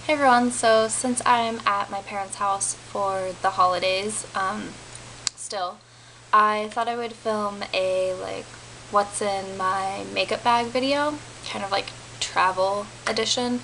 Hey everyone, so since I'm at my parents' house for the holidays, still, I thought I would film a what's in my makeup bag video, kind of like travel edition.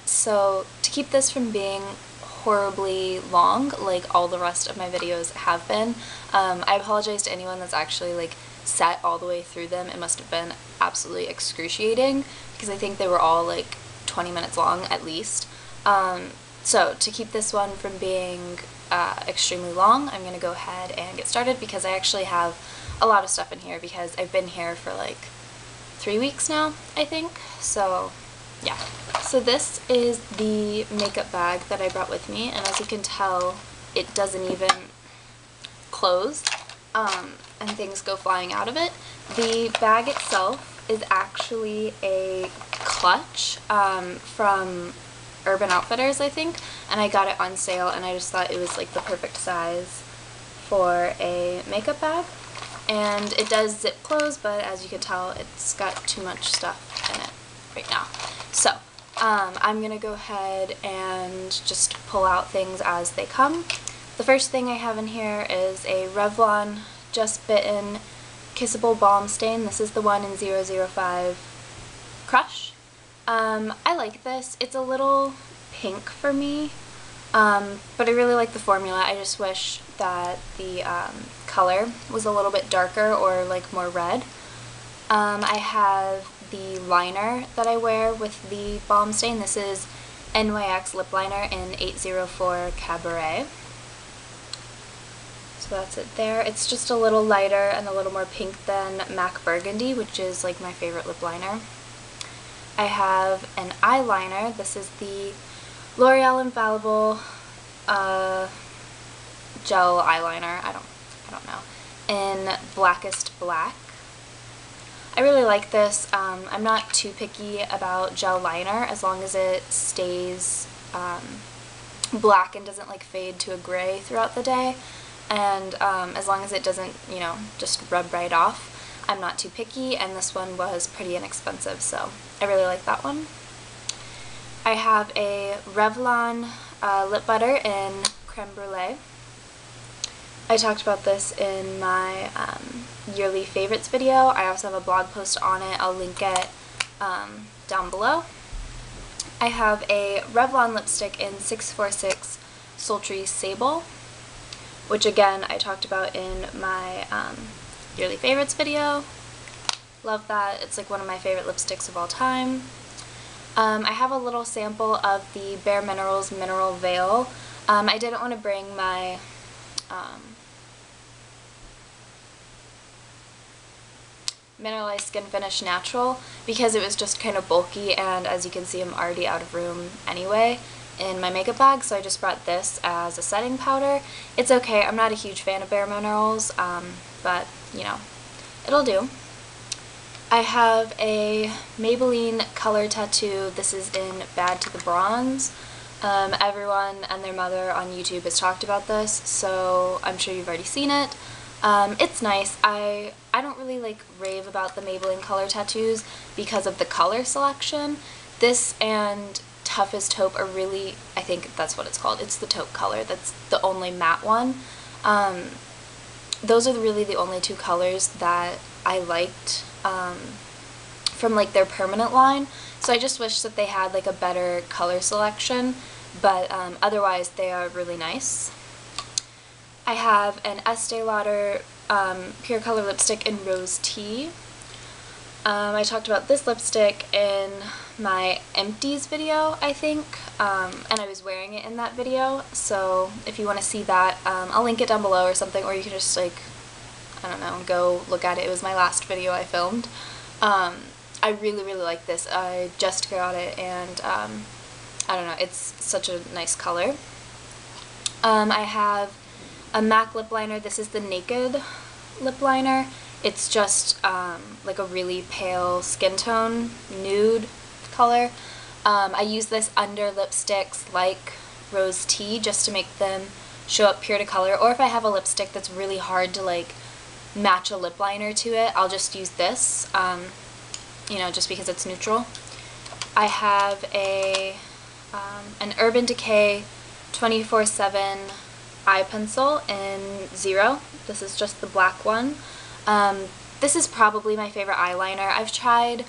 So to keep this from being horribly long like all the rest of my videos have been, I apologize to anyone that's actually sat all the way through them. It must have been absolutely excruciating because I think they were all 20 minutes long at least. So to keep this one from being extremely long, I'm going to go ahead and get started because I actually have a lot of stuff in here because I've been here for 3 weeks now, I think. So yeah. So this is the makeup bag that I brought with me, and as you can tell, it doesn't even close, and things go flying out of it. The bag itself is actually a clutch from Urban Outfitters, I think, and I got it on sale, and I just thought it was the perfect size for a makeup bag. And it does zip close, but as you can tell, it's got too much stuff in it right now. So I'm gonna go ahead and just pull out things as they come. The first thing I have in here is a Revlon Just Bitten Kissable Balm Stain. This is the one in 005 Crush. I like this. It's a little pink for me, but I really like the formula. I just wish that the color was a little bit darker or more red. I have the liner that I wear with the balm stain. This is NYX Lip Liner in 804 Cabaret. So that's it there. It's just a little lighter and a little more pink than MAC Burgundy, which is my favorite lip liner. I have an eyeliner. This is the L'Oreal Infallible gel eyeliner. I don't know. In Blackest Black. I really like this. I'm not too picky about gel liner as long as it stays black and doesn't fade to a gray throughout the day, and as long as it doesn't, just rub right off. I'm not too picky, and this one was pretty inexpensive, so I really like that one. I have a Revlon lip butter in Creme Brûlée. I talked about this in my yearly favorites video. I also have a blog post on it. I'll link it down below. I have a Revlon lipstick in 646 Sultry Sable, which again I talked about in my yearly favorites video. Love that. It's one of my favorite lipsticks of all time. I have a little sample of the Bare Minerals Mineral Veil. I didn't want to bring my Mineralized Skin Finish Natural because it was just kind of bulky, and as you can see I'm already out of room anyway in my makeup bag, so I just brought this as a setting powder. It's okay. I'm not a huge fan of Bare Minerals, but it'll do. I have a Maybelline color tattoo. This is in Bad to the Bronze. Everyone and their mother on YouTube has talked about this, so I'm sure you've already seen it. It's nice. I don't really rave about the Maybelline color tattoos because of the color selection. This and Toughest Taupe are really, I think that's what it's called. It's the taupe color. That's the only matte one. Those are really the only two colors that I liked from their permanent line. So I just wish that they had a better color selection, but otherwise they are really nice. I have an Estee Lauder Pure Color lipstick in Rose Tea. I talked about this lipstick in my Empties video, I think, and I was wearing it in that video, so if you want to see that, I'll link it down below or something, or you can just I don't know, go look at it. It was my last video I filmed. I really, really like this. I just got it, and I don't know, it's such a nice color. I have a MAC lip liner. This is the Naked lip liner. It's just a really pale skin tone, nude color. I use this under lipsticks like Rose Tea just to make them show up pure to color, or if I have a lipstick that's really hard to match a lip liner to it, I'll just use this, just because it's neutral. I have a an Urban Decay 24/7 eye pencil in 0. This is just the black one. This is probably my favorite eyeliner. I've tried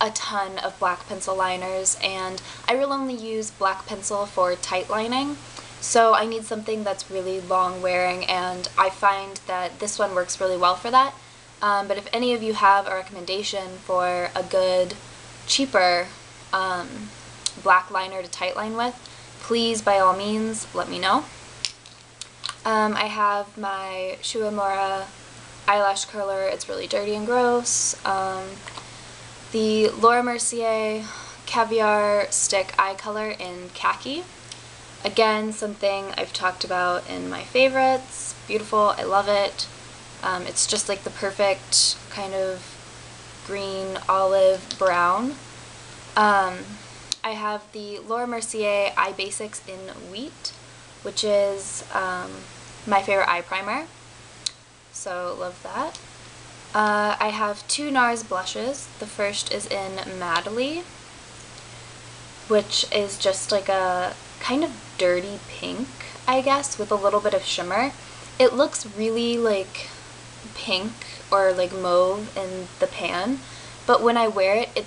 a ton of black pencil liners, and I will only use black pencil for tight lining, so I need something that's really long wearing, and I find that this one works really well for that. But if any of you have a recommendation for a good, cheaper black liner to tight line with, please by all means let me know. I have my Umera eyelash curler. It's really dirty and gross. The Mercier Caviar stick eye color in Khaki. Again, something I've talked about in my favorites. Beautiful, I love it. It's just like the perfect kind of green, olive, brown. I have the Mercier Eye Basics in Wheat, which is my favorite eye primer. So love that. I have 2 NARS blushes. The first is in Maybelline, which is just like a kind of dirty pink, I guess, with a little bit of shimmer. It looks really like pink or like mauve in the pan, but when I wear it, it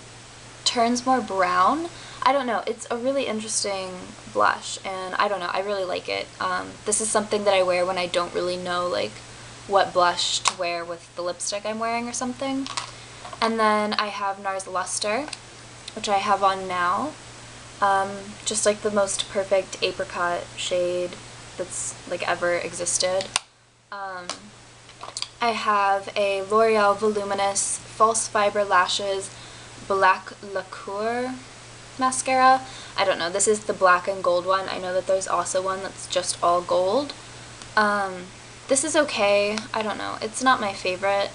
turns more brown. I don't know, it's a really interesting blush, and I don't know, I really like it. This is something that I wear when I don't really know like what blush to wear with the lipstick I'm wearing or something. And then I have NARS Luster, which I have on now. Just like the most perfect apricot shade that's like ever existed. I have a L'Oreal Voluminous False Fiber Lashes Black Lacquer mascara. I don't know, this is the black and gold one. I know that there's also one that's just all gold. This is okay. I don't know. It's not my favorite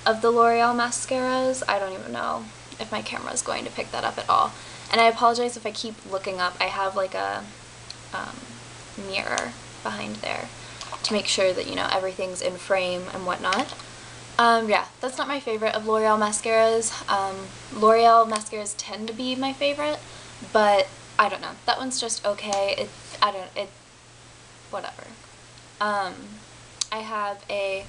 of the L'Oreal mascaras. I don't even know if my camera is going to pick that up at all. And I apologize if I keep looking up. I have like a mirror behind there to make sure that, you know, everything's in frame and whatnot. Yeah, that's not my favorite of L'Oreal mascaras. L'Oreal mascaras tend to be my favorite, but I don't know. That one's just okay. Whatever. I have a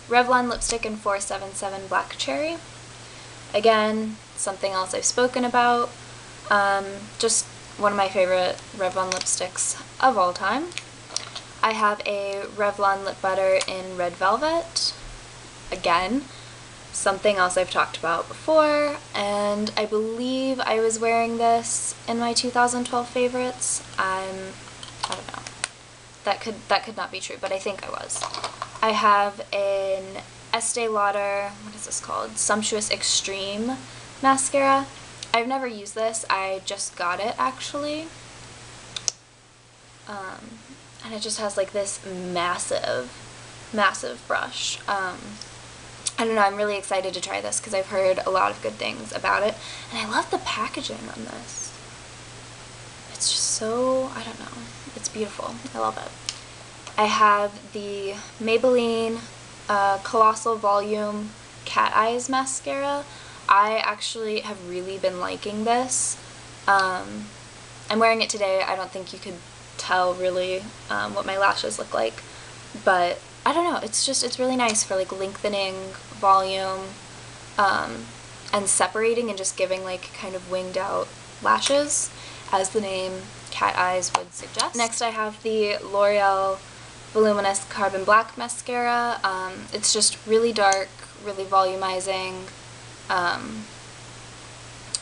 Revlon lipstick in 477 Black Cherry. Again, something else I've spoken about. Just one of my favorite Revlon lipsticks of all time. I have a Revlon lip butter in Red Velvet. Again, something else I've talked about before, and I believe I was wearing this in my 2012 favorites. I don't know. That could not be true, but I think I was. I have an Estee Lauder, what is this called? Sumptuous Extreme mascara. I've never used this. I just got it actually. And it just has like this massive brush. I don't know, I'm really excited to try this because I've heard a lot of good things about it. And I love the packaging on this. It's just so, I don't know, it's beautiful. I love it. I have the Maybelline Colossal Volume Cat Eyes Mascara. I actually have really been liking this. I'm wearing it today. I don't think you could tell really what my lashes look like, but I don't know, it's really nice for like lengthening volume and separating and just giving like kind of winged out lashes, as the name Cat Eyes would suggest. Next I have the L'Oreal Voluminous Carbon Black Mascara. It's just really dark, really volumizing.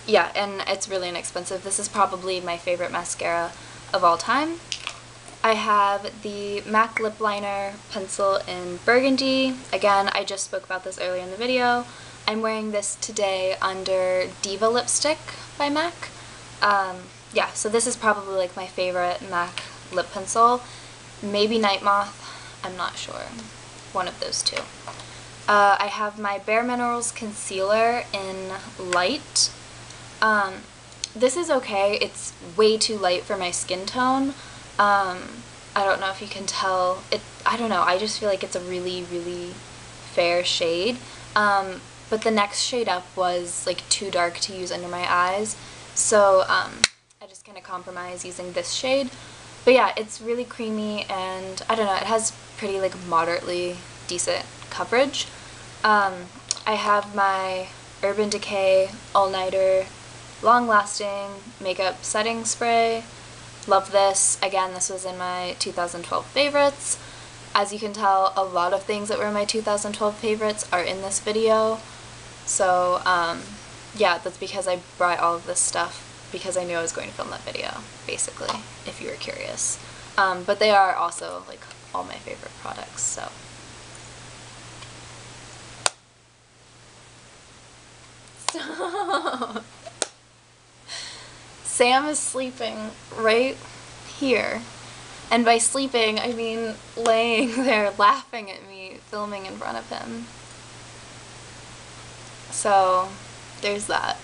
Yeah, and it's really inexpensive. This is probably my favorite mascara of all time. I have the MAC Lip Liner pencil in Burgundy. Again, I just spoke about this earlier in the video. I'm wearing this today under Diva Lipstick by MAC. Yeah, so this is probably like my favorite MAC lip pencil. Maybe Night Moth, I'm not sure. One of those two. I have my Bare Minerals concealer in Light. This is okay. It's way too light for my skin tone. I don't know if you can tell. I don't know. I just feel like it's a really, really fair shade. But the next shade up was like too dark to use under my eyes. So I just gonna compromise using this shade. But yeah, it's really creamy, and I don't know, it has pretty like moderately decent coverage. I have my Urban Decay All-Nighter long-lasting makeup setting spray. Love this. Again, this was in my 2012 favorites. As you can tell, a lot of things that were my 2012 favorites are in this video. So yeah, that's because I brought all of this stuff because I knew I was going to film that video, basically, if you were curious. But they are also like all my favorite products, so. Stop. Sam is sleeping right here. And by sleeping, I mean laying there laughing at me, filming in front of him. So, there's that.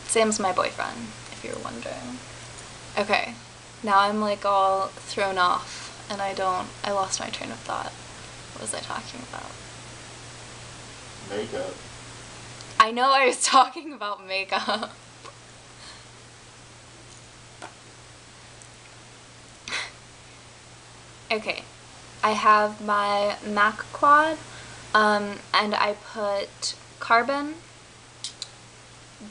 Sam's my boyfriend, if you were wondering. Okay, now I'm like all thrown off, and I lost my train of thought. What was I talking about? Makeup. I know I was talking about makeup. Okay, I have my MAC quad, and I put Carbon,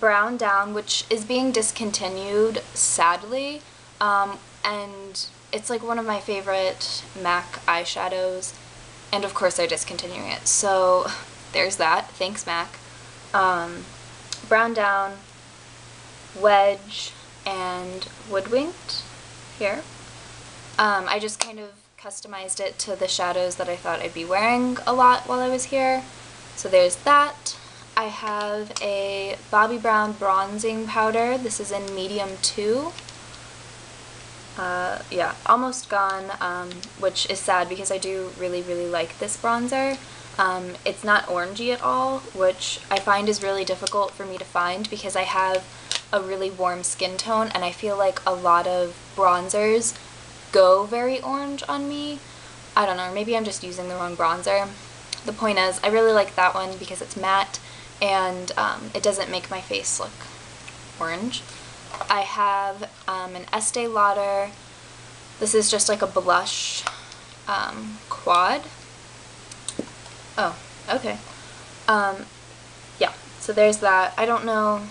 Brown Down, which is being discontinued, sadly, and it's like one of my favorite MAC eyeshadows, and of course they're discontinuing it, so there's that. Thanks, MAC. Brown Down, Wedge, and Woodwinked here. I just kind of customized it to the shadows that I thought I'd be wearing a lot while I was here. So there's that. I have a Bobbi Brown bronzing powder. This is in medium 2. Yeah, almost gone, which is sad because I do really, really like this bronzer. It's not orangey at all, which I find is really difficult for me to find because I have a really warm skin tone, and I feel like a lot of bronzers go very orange on me. I don't know, maybe I'm just using the wrong bronzer. The point is, I really like that one because it's matte and it doesn't make my face look orange. I have an Estee Lauder. This is just like a blush quad. Oh, okay. Yeah, so there's that. I don't know.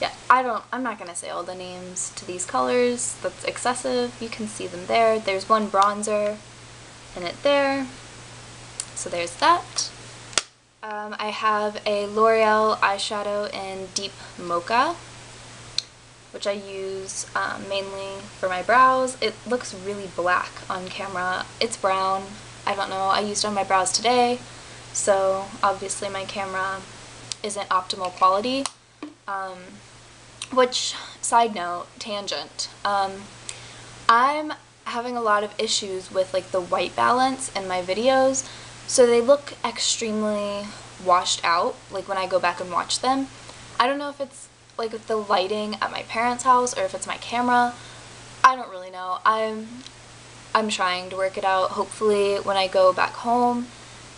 Yeah, I'm not gonna say all the names to these colors. That's excessive. You can see them there. There's one bronzer in it there. So there's that. I have a L'Oreal eyeshadow in Deep Mocha, which I use mainly for my brows. It looks really black on camera. It's brown. I don't know. I used it on my brows today, so obviously my camera isn't optimal quality. Which, side note, tangent, I'm having a lot of issues with like the white balance in my videos, so they look extremely washed out, like when I go back and watch them. I don't know if it's like the lighting at my parents' house or if it's my camera. I don't really know. I'm trying to work it out. Hopefully when I go back home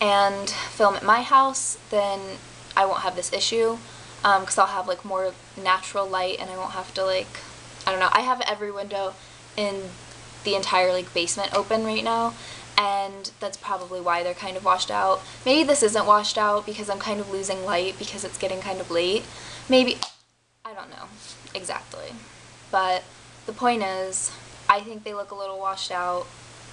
and film at my house, then I won't have this issue. Because I'll have like more natural light and I won't have to like, I don't know, I have every window in the entire like basement open right now, and that's probably why they're kind of washed out. Maybe this isn't washed out because I'm kind of losing light because it's getting kind of late. Maybe, I don't know exactly. But the point is, I think they look a little washed out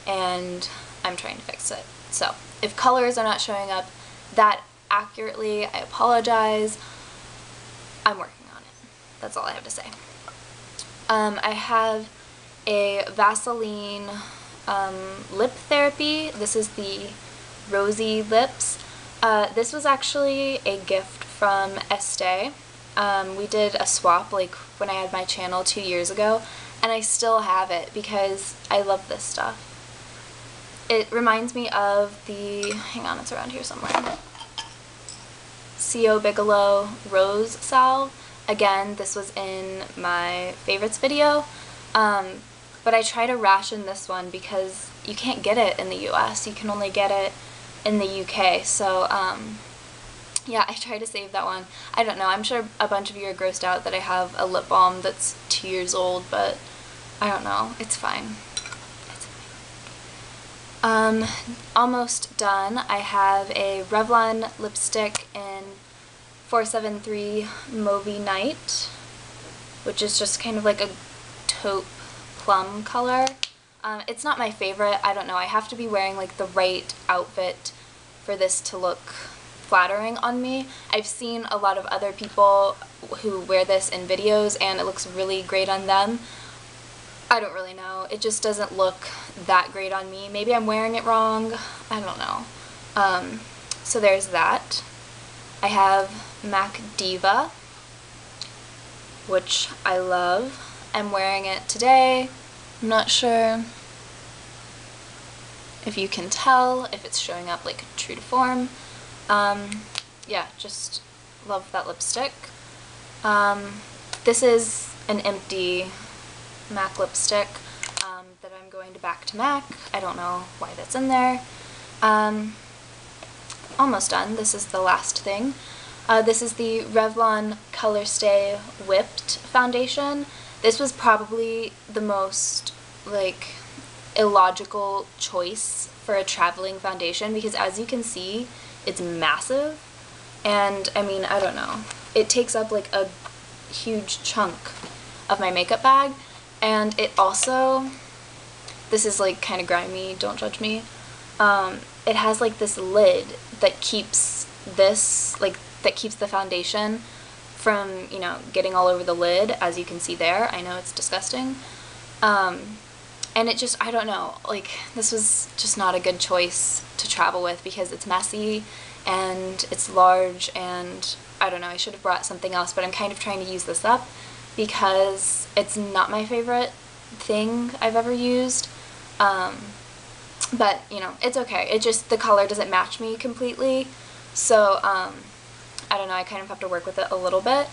and I'm trying to fix it. So if colors are not showing up that accurately, I apologize. I'm working on it. That's all I have to say. I have a Vaseline lip therapy. This is the Rosy Lips. This was actually a gift from Estee. We did a swap like when I had my channel 2 years ago, and I still have it because I love this stuff. It reminds me of the, hang on, it's around here somewhere. C.O. Bigelow Rose Salve. Again, this was in my favorites video, but I try to ration this one because you can't get it in the US. You can only get it in the UK. So Yeah, I try to save that one. I don't know, I'm sure a bunch of you are grossed out that I have a lip balm that's 2 years old, but I don't know, it's fine. It's fine. Almost done. I have a Revlon lipstick in 473 Mauvey Night, which is just kind of like a taupe plum color. It's not my favorite, I don't know, I have to be wearing like the right outfit for this to look flattering on me. I've seen a lot of other people who wear this in videos and it looks really great on them. I don't really know, it just doesn't look that great on me. Maybe I'm wearing it wrong, I don't know. So there's that. I have MAC Diva, which I love. I'm wearing it today. I'm not sure if you can tell, if it's showing up like true to form. Yeah, just love that lipstick. This is an empty MAC lipstick that I'm going to back to MAC. I don't know why that's in there. Almost done. This is the last thing. This is the Revlon Color Stay Whipped Foundation. This was probably the most, like, illogical choice for a traveling foundation because as you can see, it's massive. And, I mean, I don't know. It takes up, like, a huge chunk of my makeup bag. And it also, this is, like, kind of grimy, don't judge me. It has, like, this lid that keeps this, like, that keeps the foundation from, you know, getting all over the lid, as you can see there. I know it's disgusting. And it just, I don't know, like, this was just not a good choice to travel with because it's messy and it's large and I don't know, I should have brought something else, but I'm kind of trying to use this up because it's not my favorite thing I've ever used. But, you know, it's okay. It just, the color doesn't match me completely. So, I don't know, I kind of have to work with it a little bit.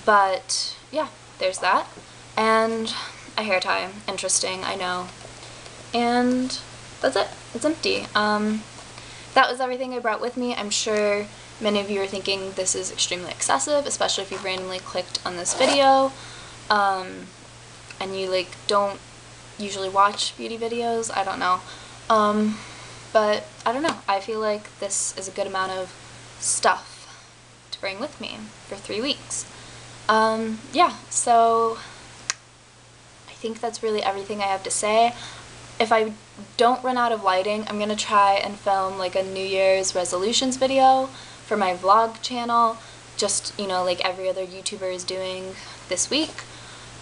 But, yeah, there's that. And a hair tie. Interesting, I know. And that's it. It's empty. That was everything I brought with me. I'm sure many of you are thinking this is extremely excessive, especially if you've randomly clicked on this video. And you, like, don't usually watch beauty videos. I don't know. But I don't know. I feel like this is a good amount of stuff to bring with me for 3 weeks. Yeah, so I think that's really everything I have to say. If I don't run out of lighting, I'm gonna try and film like a New Year's resolutions video for my vlog channel, just, you know, like every other YouTuber is doing this week.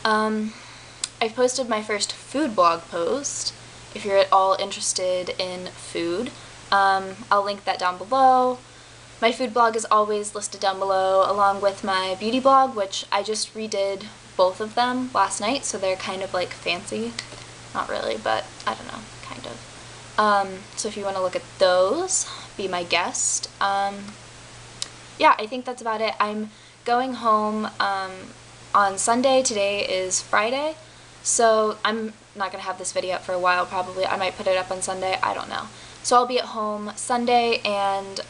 I've posted my first food blog post, if you're at all interested in food. I'll link that down below. My food blog is always listed down below, along with my beauty blog, which I just redid both of them last night, so they're kind of like fancy. Not really, but I don't know, kind of. So if you want to look at those, be my guest. Yeah, I think that's about it. I'm going home on Sunday. Today is Friday, so I'm not going to have this video up for a while probably. I might put it up on Sunday, I don't know. So I'll be at home Sunday, and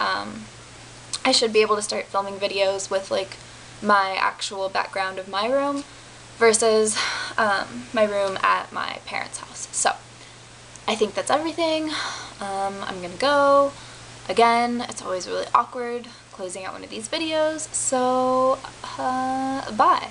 I should be able to start filming videos with like my actual background of my room versus my room at my parents' house. So I think that's everything. I'm gonna go. Again, it's always really awkward closing out one of these videos, so bye.